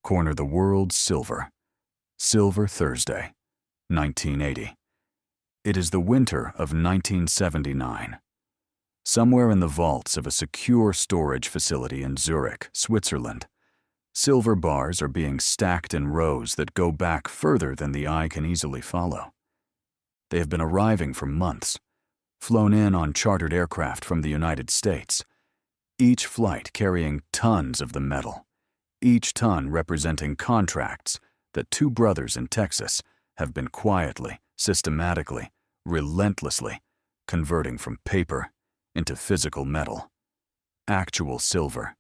corner the world's silver. Silver Thursday, 1980. It is the winter of 1979. Somewhere in the vaults of a secure storage facility in Zurich, Switzerland, silver bars are being stacked in rows that go back further than the eye can easily follow. They have been arriving for months, flown in on chartered aircraft from the United States, each flight carrying tons of the metal, each ton representing contracts that two brothers in Texas have been quietly, systematically, relentlessly converting from paper into physical metal, actual silver,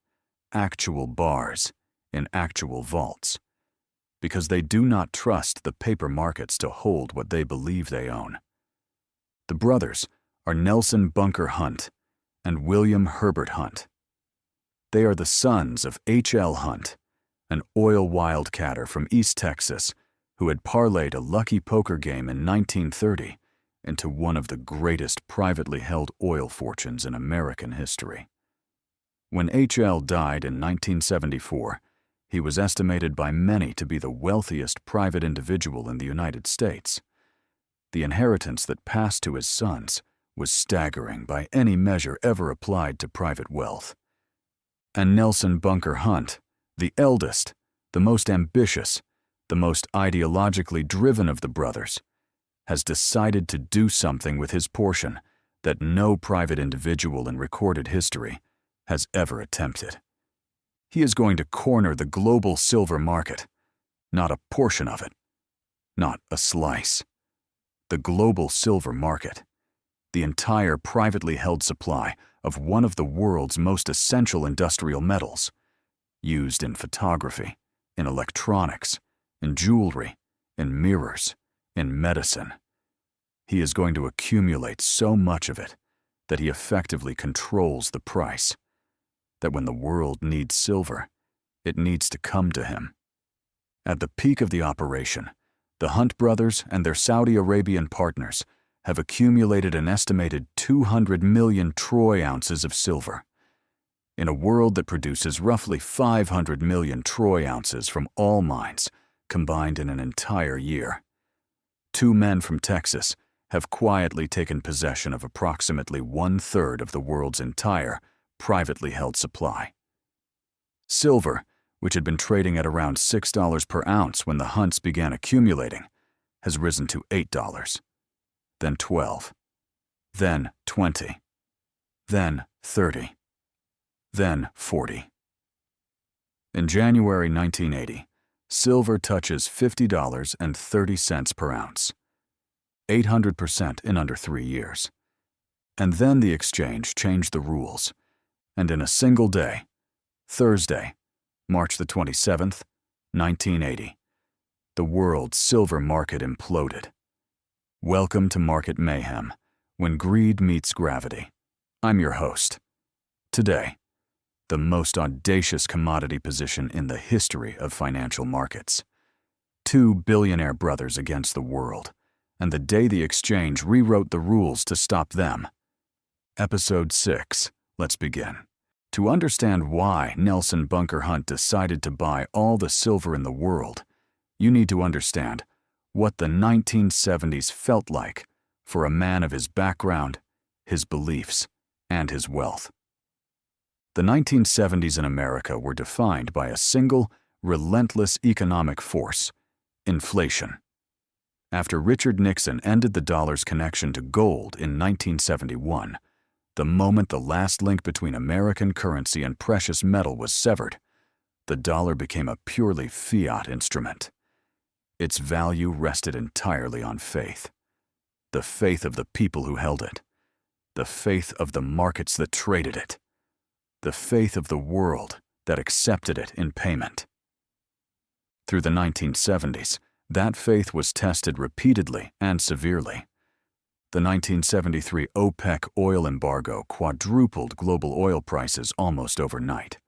actual bars in actual vaults, because they do not trust the paper markets to hold what they believe they own. The brothers are Nelson Bunker Hunt and William Herbert Hunt. They are the sons of H.L. Hunt, an oil wildcatter from East Texas who had parlayed a lucky poker game in 1930 into one of the greatest privately held oil fortunes in American history. When H.L. died in 1974, he was estimated by many to be the wealthiest private individual in the United States. The inheritance that passed to his sons was staggering by any measure ever applied to private wealth. And Nelson Bunker Hunt, the eldest, the most ambitious, the most ideologically driven of the brothers, has decided to do something with his portion that no private individual in recorded history has ever attempted. He is going to corner the global silver market, not a portion of it, not a slice. The global silver market, the entire privately held supply of one of the world's most essential industrial metals, used in photography, in electronics, in jewelry, in mirrors, in medicine. He is going to accumulate so much of it that he effectively controls the price, that when the world needs silver, it needs to come to him. At the peak of the operation, the Hunt brothers and their Saudi Arabian partners have accumulated an estimated 200 million troy ounces of silver. In a world that produces roughly 500 million troy ounces from all mines, combined in an entire year, two men from Texas have quietly taken possession of approximately 1/3 of the world's entire privately held supply. Silver, which had been trading at around $6 per ounce when the Hunts began accumulating, has risen to $8, then $12, then $20, then $30, then $40. In January 1980, silver touches $50.30 per ounce, 800% in under 3 years. And then the exchange changed the rules, and in a single day, Thursday, March the 27th, 1980, the world's silver market imploded. Welcome to Market Mayhem, when greed meets gravity. I'm your host. Today, the most audacious commodity position in the history of financial markets. Two billionaire brothers against the world, and the day the exchange rewrote the rules to stop them. Episode 6. Let's begin. To understand why Nelson Bunker Hunt decided to buy all the silver in the world, you need to understand what the 1970s felt like for a man of his background, his beliefs, and his wealth. The 1970s in America were defined by a single, relentless economic force: inflation. After Richard Nixon ended the dollar's connection to gold in 1971, the moment the last link between American currency and precious metal was severed, the dollar became a purely fiat instrument. Its value rested entirely on faith. The faith of the people who held it. The faith of the markets that traded it. The faith of the world that accepted it in payment. Through the 1970s, that faith was tested repeatedly and severely. The 1973 OPEC oil embargo quadrupled global oil prices almost overnight.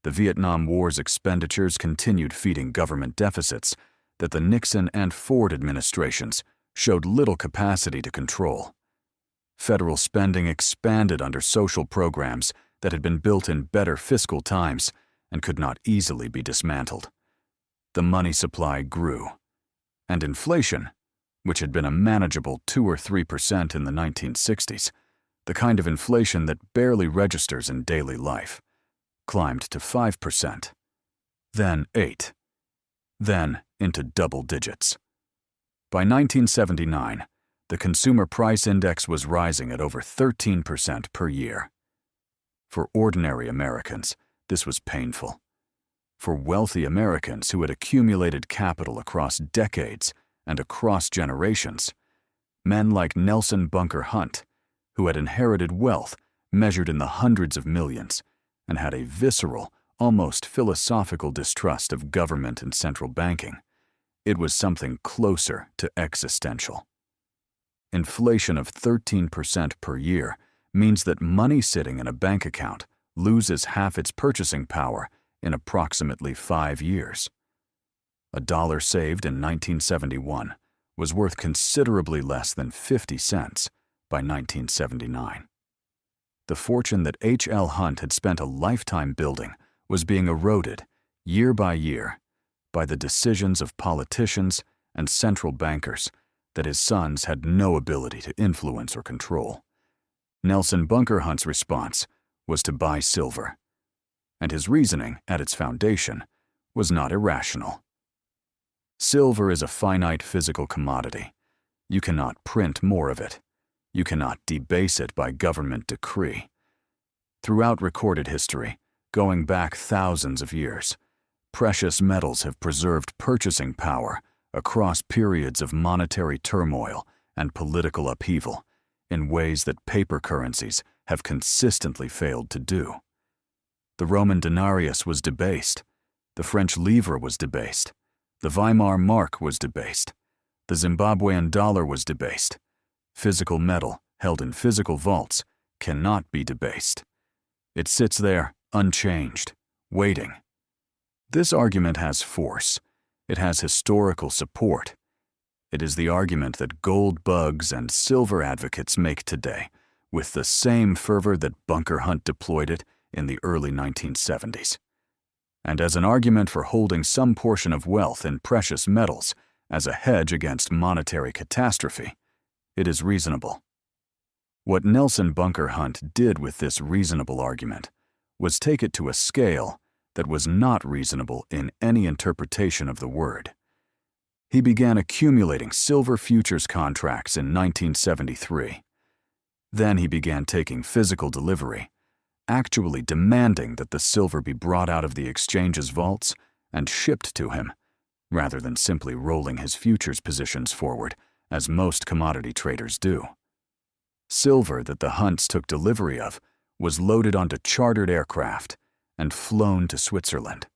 The Vietnam War's expenditures continued feeding government deficits that the Nixon and Ford administrations showed little capacity to control. Federal spending expanded under social programs that had been built in better fiscal times and could not easily be dismantled. the money supply grew, and inflation, which had been a manageable 2 or 3% in the 1960s, the kind of inflation that barely registers in daily life, climbed to 5%, then 8%, then into double digits. By 1979, the Consumer Price Index was rising at over 13% per year. For ordinary Americans, this was painful. For wealthy Americans who had accumulated capital across decades and across generations, men like Nelson Bunker Hunt, who had inherited wealth measured in the hundreds of millions and had a visceral, almost philosophical distrust of government and central banking, it was something closer to existential. Inflation of 13% per year means that money sitting in a bank account loses half its purchasing power in approximately 5 years. A dollar saved in 1971 was worth considerably less than 50 cents by 1979. The fortune that H.L. Hunt had spent a lifetime building was being eroded, year by year, by the decisions of politicians and central bankers that his sons had no ability to influence or control. Nelson Bunker Hunt's response was to buy silver, and his reasoning, at its foundation, was not irrational. Silver is a finite physical commodity. You cannot print more of it. You cannot debase it by government decree. Throughout recorded history, going back thousands of years, precious metals have preserved purchasing power across periods of monetary turmoil and political upheaval in ways that paper currencies have consistently failed to do. The Roman denarius was debased. The French livre was debased. The Weimar mark was debased. The Zimbabwean dollar was debased. Physical metal, held in physical vaults, cannot be debased. It sits there, unchanged, waiting. This argument has force. It has historical support. It is the argument that gold bugs and silver advocates make today, with the same fervor that Bunker Hunt deployed it in the early 1970s. And as an argument for holding some portion of wealth in precious metals as a hedge against monetary catastrophe, it is reasonable. What Nelson Bunker Hunt did with this reasonable argument was take it to a scale that was not reasonable in any interpretation of the word. He began accumulating silver futures contracts in 1973. Then he began taking physical delivery, actually demanding that the silver be brought out of the exchange's vaults and shipped to him, rather than simply rolling his futures positions forward, as most commodity traders do. Silver that the Hunts took delivery of was loaded onto chartered aircraft and flown to Switzerland,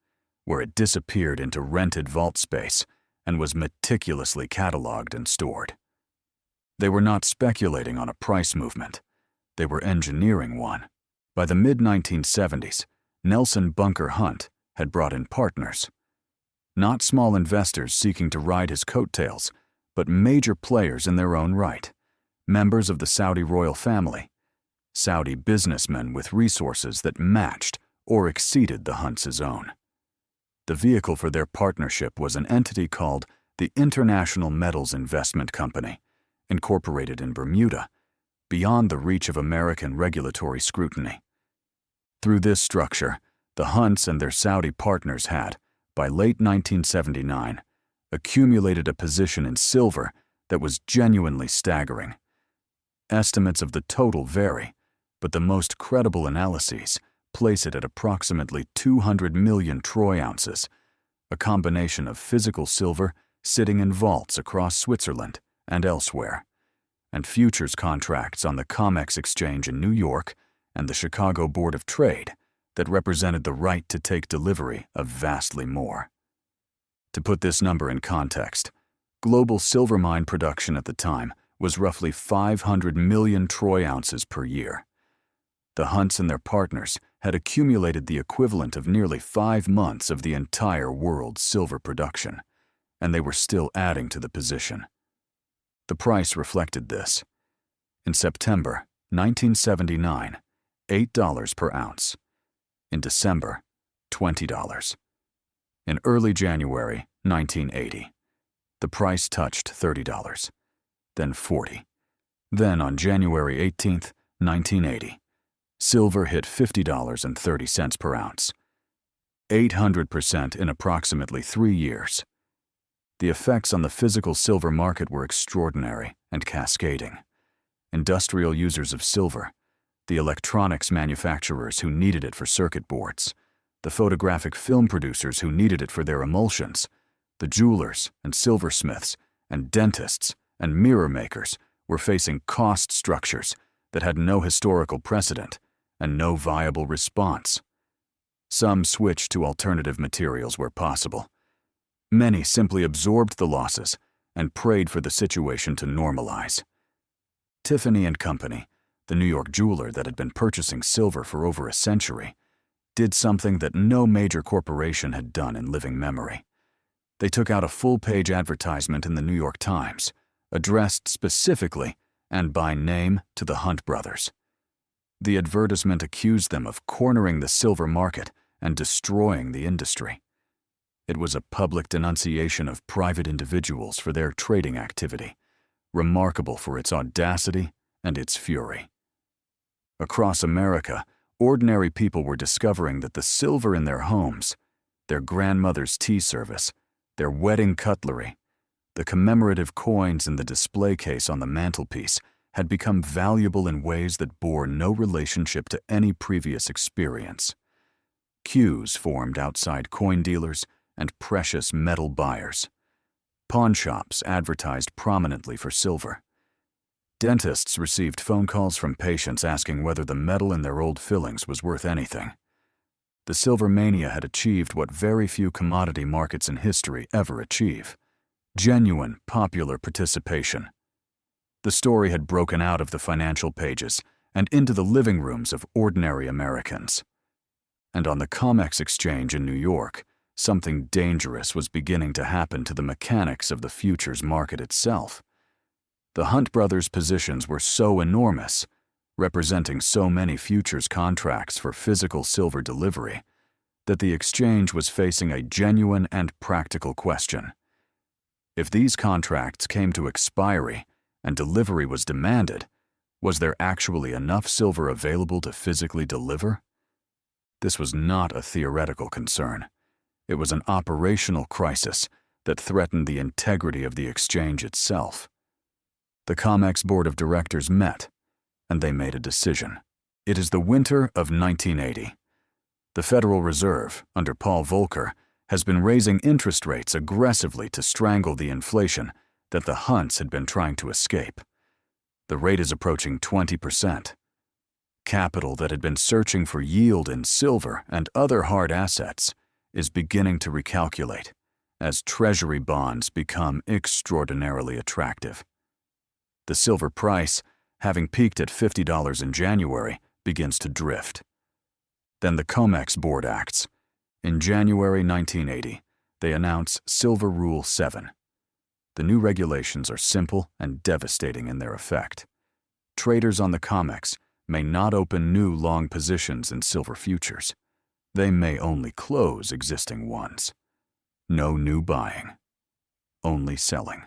where it disappeared into rented vault space and was meticulously cataloged and stored. They were not speculating on a price movement. They were engineering one. By the mid-1970s, Nelson Bunker Hunt had brought in partners. Not small investors seeking to ride his coattails, but major players in their own right, members of the Saudi royal family, Saudi businessmen with resources that matched or exceeded the Hunts' own. The vehicle for their partnership was an entity called the International Metals Investment Company, incorporated in Bermuda, beyond the reach of American regulatory scrutiny. Through this structure, the Hunts and their Saudi partners had, by late 1979, accumulated a position in silver that was genuinely staggering. Estimates of the total vary, but the most credible analyses place it at approximately 200 million troy ounces, a combination of physical silver sitting in vaults across Switzerland and elsewhere, and futures contracts on the COMEX exchange in New York and the Chicago Board of Trade that represented the right to take delivery of vastly more. To put this number in context, global silver mine production at the time was roughly 500 million troy ounces per year. The Hunts and their partners had accumulated the equivalent of nearly 5 months of the entire world's silver production, and they were still adding to the position. The price reflected this. In September 1979, $8 per ounce. In December, $20. In early January 1980, the price touched $30, then $40. Then on January 18, 1980, silver hit $50.30 per ounce. 800% in approximately 3 years. The effects on the physical silver market were extraordinary and cascading. Industrial users of silver, the electronics manufacturers who needed it for circuit boards, the photographic film producers who needed it for their emulsions, the jewelers and silversmiths and dentists and mirror makers were facing cost structures that had no historical precedent and no viable response. Some switched to alternative materials where possible. Many simply absorbed the losses and prayed for the situation to normalize. Tiffany & Company, the New York jeweler that had been purchasing silver for over a century, did something that no major corporation had done in living memory. They took out a full-page advertisement in the New York Times, addressed specifically and by name to the Hunt brothers. The advertisement accused them of cornering the silver market and destroying the industry. It was a public denunciation of private individuals for their trading activity, remarkable for its audacity and its fury. Across America, ordinary people were discovering that the silver in their homes, their grandmother's tea service, their wedding cutlery, the commemorative coins in the display case on the mantelpiece had become valuable in ways that bore no relationship to any previous experience. Queues formed outside coin dealers and precious metal buyers. Pawn shops advertised prominently for silver. Dentists received phone calls from patients asking whether the metal in their old fillings was worth anything. The silver mania had achieved what very few commodity markets in history ever achieve: genuine popular participation. The story had broken out of the financial pages and into the living rooms of ordinary Americans. And on the COMEX exchange in New York, something dangerous was beginning to happen to the mechanics of the futures market itself. The Hunt brothers' positions were so enormous, representing so many futures contracts for physical silver delivery, that the exchange was facing a genuine and practical question. If these contracts came to expiry and delivery was demanded, was there actually enough silver available to physically deliver? This was not a theoretical concern. It was an operational crisis that threatened the integrity of the exchange itself. The COMEX board of directors met, and they made a decision. It is the winter of 1980. The Federal Reserve, under Paul Volcker, has been raising interest rates aggressively to strangle the inflation that the Hunts had been trying to escape. The rate is approaching 20%. Capital that had been searching for yield in silver and other hard assets is beginning to recalculate as treasury bonds become extraordinarily attractive. The silver price, having peaked at $50 in January, begins to drift. Then the COMEX board acts. In January 1980, they announce Silver Rule 7. The new regulations are simple and devastating in their effect. Traders on the COMEX may not open new long positions in silver futures. They may only close existing ones. No new buying, only selling.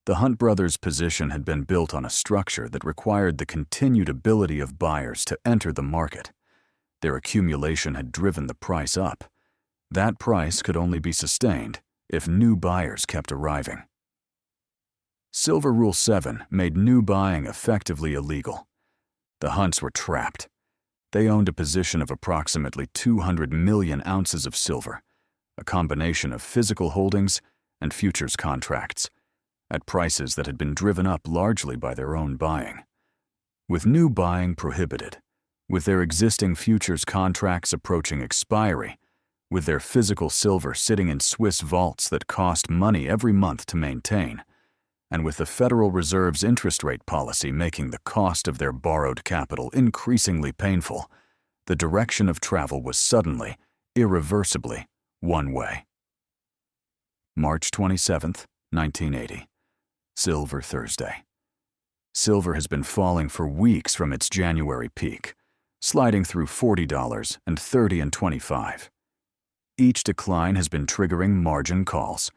The Hunt brothers' position had been built on a structure that required the continued ability of buyers to enter the market. Their accumulation had driven the price up. That price could only be sustained if new buyers kept arriving. Silver Rule 7 made new buying effectively illegal. The Hunts were trapped. They owned a position of approximately 200 million ounces of silver, a combination of physical holdings and futures contracts, at prices that had been driven up largely by their own buying. With new buying prohibited, with their existing futures contracts approaching expiry, with their physical silver sitting in Swiss vaults that cost money every month to maintain, and with the Federal Reserve's interest rate policy making the cost of their borrowed capital increasingly painful, the direction of travel was suddenly, irreversibly, one way. March 27, 1980. Silver Thursday. Silver has been falling for weeks from its January peak, sliding through $40 and $30 and $25. Each decline has been triggering margin calls,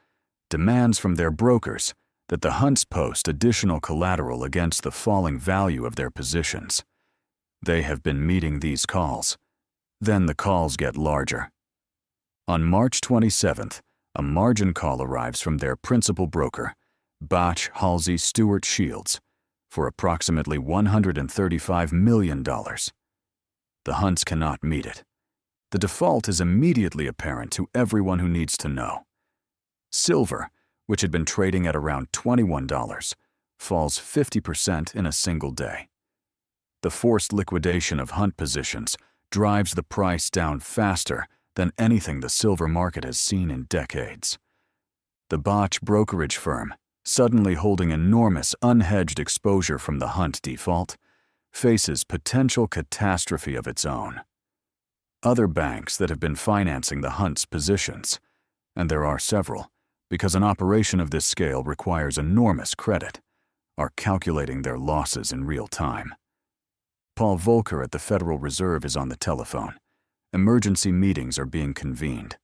demands from their brokers that the Hunts post additional collateral against the falling value of their positions. They have been meeting these calls. Then the calls get larger. On March 27th, a margin call arrives from their principal broker, Bach, Halsey, Stewart, Shields, for approximately $135 million. The Hunts cannot meet it. The default is immediately apparent to everyone who needs to know. Silver, which had been trading at around $21, falls 50% in a single day. The forced liquidation of Hunt positions drives the price down faster than anything the silver market has seen in decades. The Bach brokerage firm, suddenly holding enormous unhedged exposure from the Hunt default, faces potential catastrophe of its own. Other banks that have been financing the Hunt's positions, and there are several, because an operation of this scale requires enormous credit, are calculating their losses in real time. Paul Volcker at the Federal Reserve is on the telephone. Emergency meetings are being convened.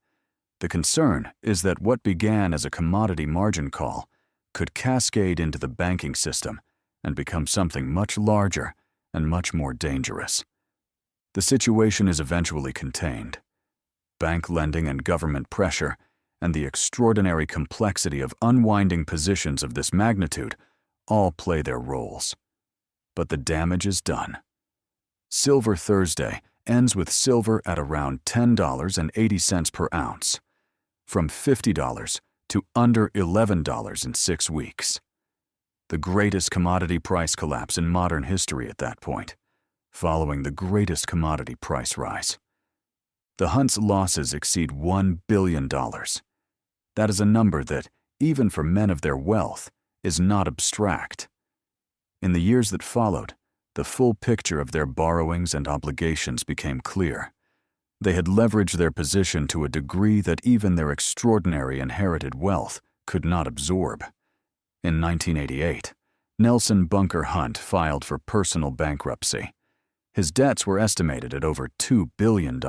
The concern is that what began as a commodity margin call could cascade into the banking system and become something much larger and much more dangerous. The situation is eventually contained. Bank lending and government pressure and the extraordinary complexity of unwinding positions of this magnitude all play their roles. But the damage is done. Silver Thursday ends with silver at around $10.80 per ounce, from $50 to under $11 in 6 weeks. The greatest commodity price collapse in modern history at that point, following the greatest commodity price rise. The Hunts' losses exceed $1 billion. That is a number that, even for men of their wealth, is not abstract. In the years that followed, the full picture of their borrowings and obligations became clear. They had leveraged their position to a degree that even their extraordinary inherited wealth could not absorb. In 1988, Nelson Bunker Hunt filed for personal bankruptcy. His debts were estimated at over $2 billion.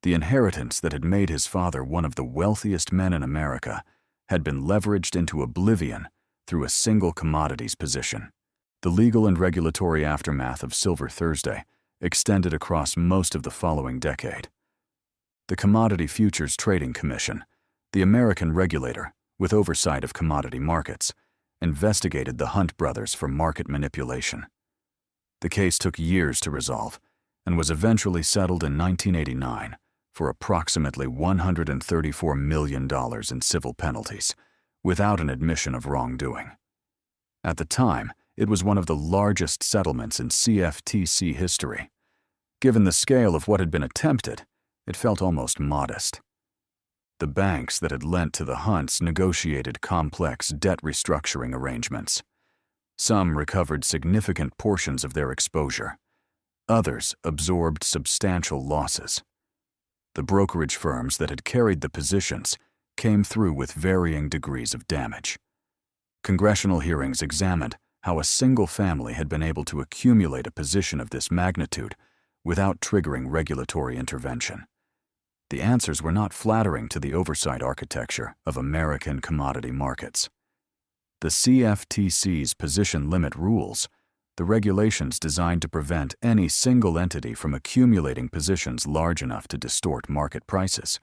The inheritance that had made his father one of the wealthiest men in America had been leveraged into oblivion through a single commodities position. The legal and regulatory aftermath of Silver Thursday extended across most of the following decade. The Commodity Futures Trading Commission, the American regulator with oversight of commodity markets, investigated the Hunt brothers for market manipulation. The case took years to resolve and was eventually settled in 1989 for approximately $134 million in civil penalties, without an admission of wrongdoing. At the time, it was one of the largest settlements in CFTC history. Given the scale of what had been attempted, it felt almost modest. The banks that had lent to the Hunts negotiated complex debt restructuring arrangements. Some recovered significant portions of their exposure. Others absorbed substantial losses. The brokerage firms that had carried the positions came through with varying degrees of damage. Congressional hearings examined how a single family had been able to accumulate a position of this magnitude without triggering regulatory intervention. The answers were not flattering to the oversight architecture of American commodity markets. The CFTC's position limit rules, the regulations designed to prevent any single entity from accumulating positions large enough to distort market prices,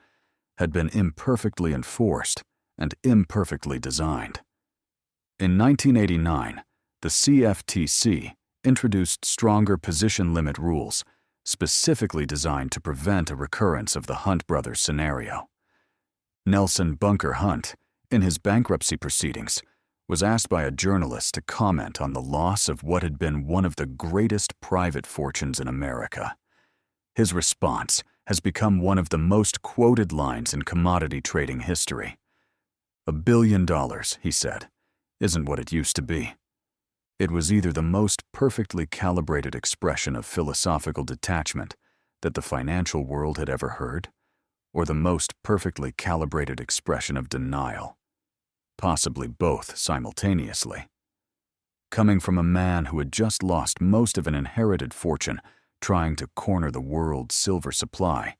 had been imperfectly enforced and imperfectly designed. In 1989, the CFTC introduced stronger position limit rules specifically designed to prevent a recurrence of the Hunt brothers scenario. Nelson Bunker Hunt, in his bankruptcy proceedings, was asked by a journalist to comment on the loss of what had been one of the greatest private fortunes in America. His response has become one of the most quoted lines in commodity trading history. $1 billion, he said, isn't what it used to be. It was either the most perfectly calibrated expression of philosophical detachment that the financial world had ever heard, or the most perfectly calibrated expression of denial, possibly both simultaneously. Coming from a man who had just lost most of an inherited fortune trying to corner the world's silver supply,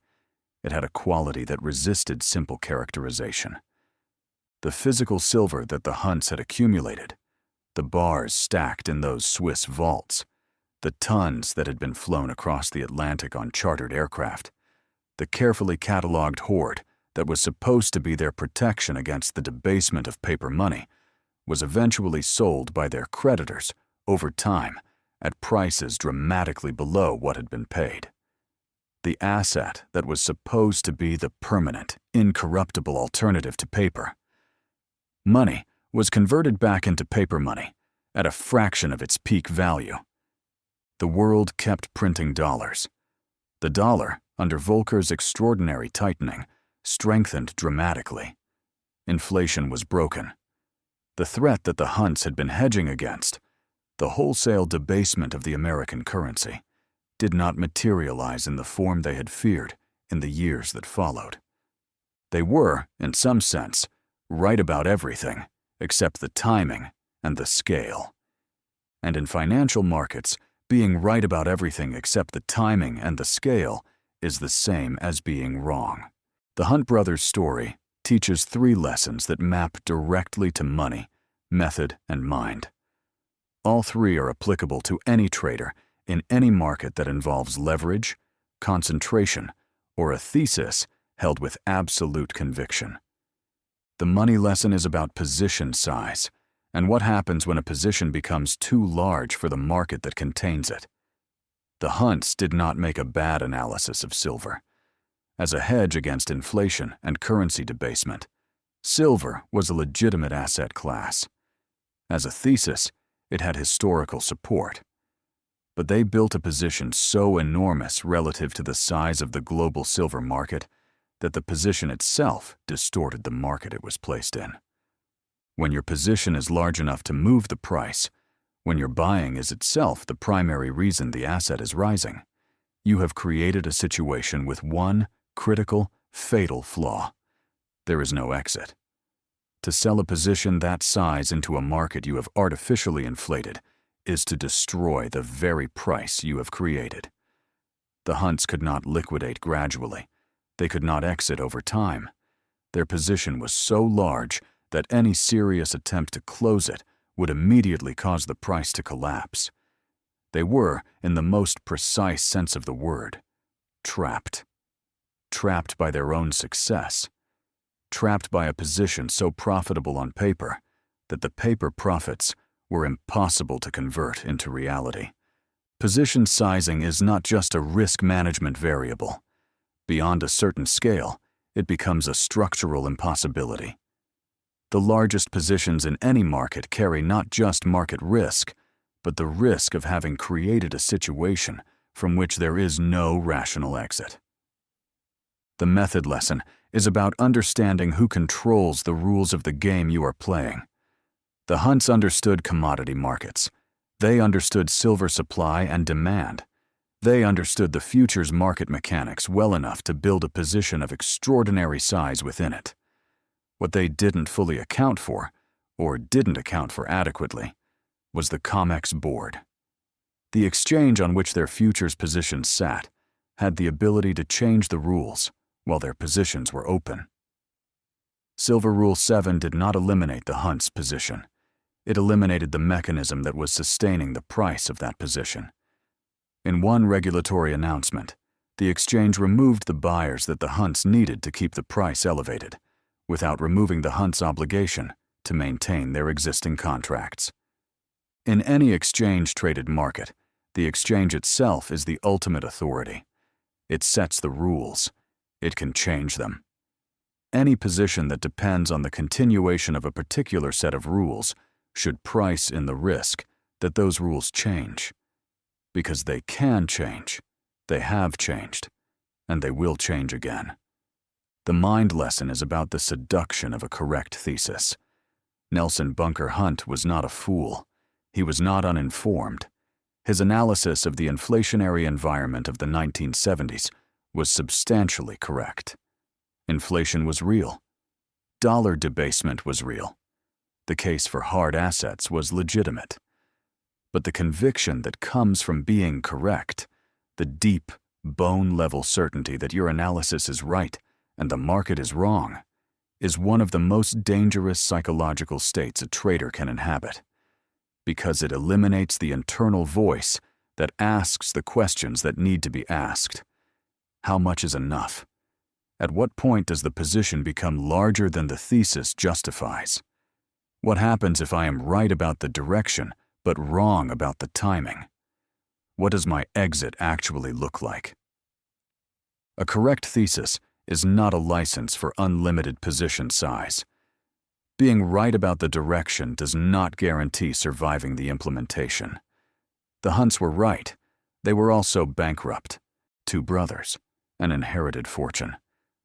It had a quality that resisted simple characterization. The physical silver that the Hunts had accumulated, the bars stacked in those Swiss vaults, the tons that had been flown across the Atlantic on chartered aircraft, the carefully catalogued hoard that was supposed to be their protection against the debasement of paper money, was eventually sold by their creditors over time at prices dramatically below what had been paid. The asset that was supposed to be the permanent, incorruptible alternative to paper. Money was converted back into paper money at a fraction of its peak value. The world kept printing dollars. The dollar, under Volcker's extraordinary tightening, strengthened dramatically. Inflation was broken. The threat that the Hunts had been hedging against, the wholesale debasement of the American currency, did not materialize in the form they had feared in the years that followed. They were, in some sense, right about everything except the timing and the scale. And in financial markets, being right about everything except the timing and the scale is the same as being wrong. The Hunt brothers' story teaches 3 lessons that map directly to money, method, and mind. All 3 are applicable to any trader in any market that involves leverage, concentration, or a thesis held with absolute conviction. The money lesson is about position size and what happens when a position becomes too large for the market that contains it. The Hunts did not make a bad analysis of silver. As a hedge against inflation and currency debasement, silver was a legitimate asset class. As a thesis, it had historical support. But they built a position so enormous relative to the size of the global silver market that the position itself distorted the market it was placed in. When your position is large enough to move the price, when your buying is itself the primary reason the asset is rising, you have created a situation with one critical, fatal flaw. There is no exit. To sell a position that size into a market you have artificially inflated is to destroy the very price you have created. The Hunts could not liquidate gradually. They could not exit over time. Their position was so large that any serious attempt to close it would immediately cause the price to collapse. They were, in the most precise sense of the word, trapped. Trapped by their own success. Trapped by a position so profitable on paper that the paper profits were impossible to convert into reality. Position sizing is not just a risk management variable. Beyond a certain scale, it becomes a structural impossibility. The largest positions in any market carry not just market risk, but the risk of having created a situation from which there is no rational exit. The method lesson is about understanding who controls the rules of the game you are playing. The Hunts understood commodity markets. They understood silver supply and demand. They understood the futures market mechanics well enough to build a position of extraordinary size within it. What they didn't fully account for, or didn't account for adequately, was the COMEX board. The exchange on which their futures positions sat had the ability to change the rules while their positions were open. Silver Rule 7 did not eliminate the Hunts' position. It eliminated the mechanism that was sustaining the price of that position. In one regulatory announcement, the exchange removed the buyers that the Hunts needed to keep the price elevated, without removing the Hunts' obligation to maintain their existing contracts. In any exchange-traded market, the exchange itself is the ultimate authority. It sets the rules. It can change them. Any position that depends on the continuation of a particular set of rules should price in the risk that those rules change. Because they can change, they have changed, and they will change again. The mind lesson is about the seduction of a correct thesis. Nelson Bunker Hunt was not a fool. He was not uninformed. His analysis of the inflationary environment of the 1970s was substantially correct. Inflation was real. Dollar debasement was real. The case for hard assets was legitimate. But the conviction that comes from being correct, the deep, bone-level certainty that your analysis is right and the market is wrong, is one of the most dangerous psychological states a trader can inhabit, because it eliminates the internal voice that asks the questions that need to be asked. How much is enough? At what point does the position become larger than the thesis justifies? What happens if I am right about the direction but wrong about the timing? What does my exit actually look like? A correct thesis is not a license for unlimited position size. Being right about the direction does not guarantee surviving the implementation. The Hunts were right. They were also bankrupt. 2 brothers, an inherited fortune,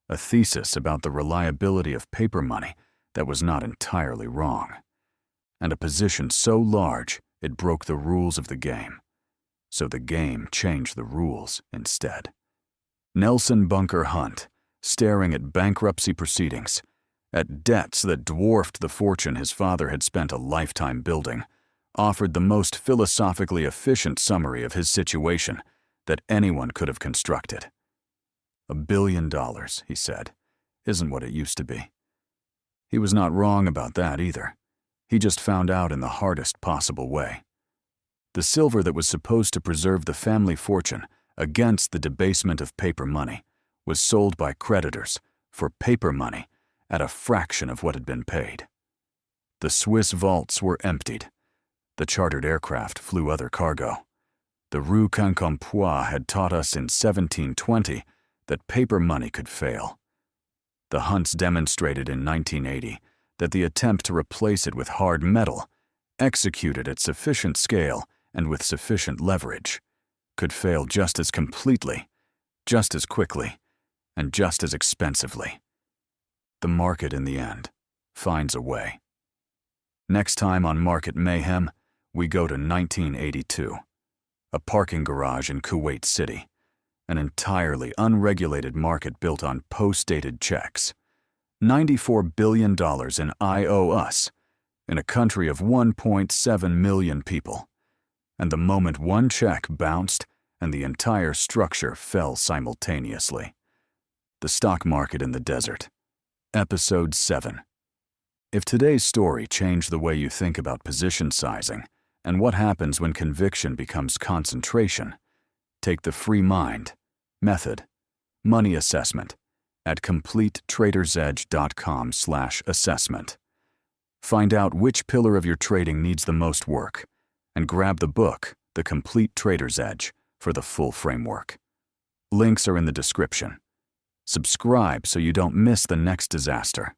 a thesis about the reliability of paper money that was not entirely wrong, and a position so large it broke the rules of the game. So the game changed the rules instead. Nelson Bunker Hunt, staring at bankruptcy proceedings, at debts that dwarfed the fortune his father had spent a lifetime building, offered the most philosophically efficient summary of his situation that anyone could have constructed. $1 billion, he said, isn't what it used to be. He was not wrong about that either. He just found out in the hardest possible way. The silver that was supposed to preserve the family fortune against the debasement of paper money was sold by creditors for paper money at a fraction of what had been paid. The Swiss vaults were emptied. The chartered aircraft flew other cargo. The Rue Quincampoix had taught us in 1720 that paper money could fail. The Hunts demonstrated in 1980 that the attempt to replace it with hard metal, executed at sufficient scale and with sufficient leverage, could fail just as completely, just as quickly, and just as expensively. The market, in the end, finds a way. Next time on Market Mayhem, we go to 1982, a parking garage in Kuwait City, an entirely unregulated market built on post-dated checks. $94 billion in I owe us, in a country of 1.7 million people. And the moment one check bounced and the entire structure fell simultaneously. The stock market in the desert. Episode 7. If today's story changed the way you think about position sizing and what happens when conviction becomes concentration, take the free mind, method, money assessment at CompleteTradersEdge.com/assessment. Find out which pillar of your trading needs the most work and grab the book, The Complete Trader's Edge, for the full framework. Links are in the description. Subscribe so you don't miss the next disaster.